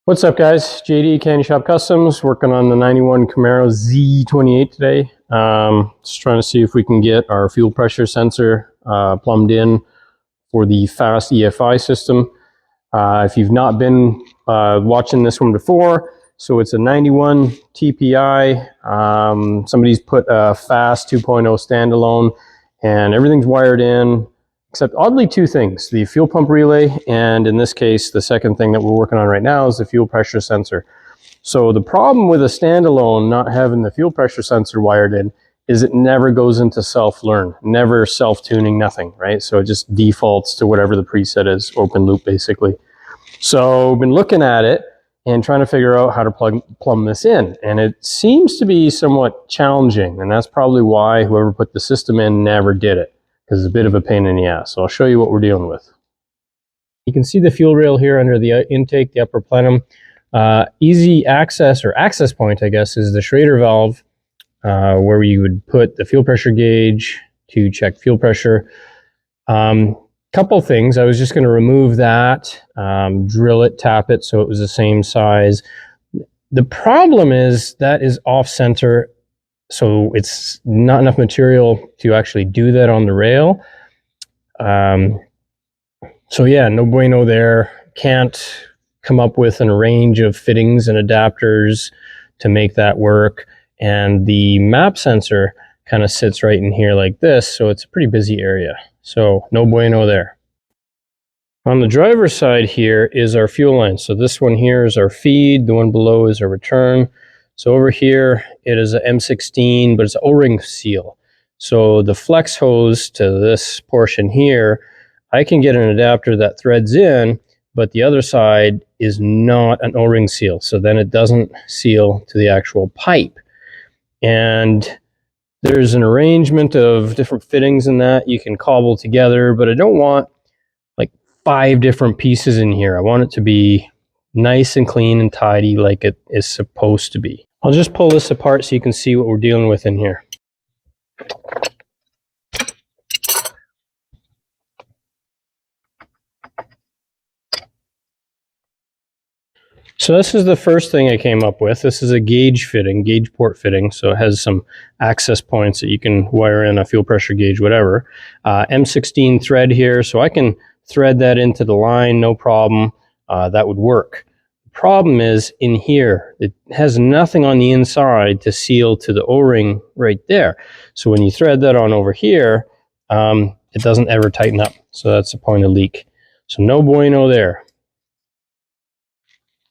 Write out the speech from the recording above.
What's up, guys? JD Candy Shop Customs, working on the 91 Camaro Z28 today. Just trying to see if we can get our fuel pressure sensor plumbed in for the fast EFI system. If you've not been watching this one before, so it's a 91 TPI. Somebody's put a fast 2.0 standalone and everything's wired in, except oddly two things: the fuel pump relay, and in this case, the second thing that we're working on right now is the fuel pressure sensor. So the problem with a standalone not having the fuel pressure sensor wired in is it never goes into self-learn, never self-tuning, nothing, right? So it just defaults to whatever the preset is, open loop basically. So I've been looking at it and trying to figure out how to plumb this in. And it seems to be somewhat challenging, and that's probably why whoever put the system in never did it, because it's a bit of a pain in the ass. So I'll show you what we're dealing with. You can see the fuel rail here under the intake, the upper plenum. Easy access, or access point, I guess, is the Schrader valve, where you would put the fuel pressure gauge to check fuel pressure. Couple things, I was just going to remove that, drill it, tap it so it was the same size. The problem is that is off center, so it's not enough material to actually do that on the rail. So yeah, no bueno there. Can't come up with a range of fittings and adapters to make that work. And the map sensor kind of sits right in here like this, so it's a pretty busy area. So no bueno there. On the driver's side here is our fuel line. So this one here is our feed, the one below is our return. So over here, it is a M16, but it's an O-ring seal. So the flex hose to this portion here, I can get an adapter that threads in, but the other side is not an O-ring seal. So then it doesn't seal to the actual pipe. And there's an arrangement of different fittings in that you can cobble together, but I don't want like 5 different pieces in here. I want it to be nice and clean and tidy like it is supposed to be. I'll just pull this apart so you can see what we're dealing with in here. So this is the first thing I came up with. This is a gauge fitting, gauge port fitting. So it has some access points that you can wire in a fuel pressure gauge, whatever. M16 thread here, so I can thread that into the line, no problem. That would work. The problem is in here, it has nothing on the inside to seal to the O-ring right there. So when you thread that on over here, it doesn't ever tighten up. So that's the point of leak. So no bueno there.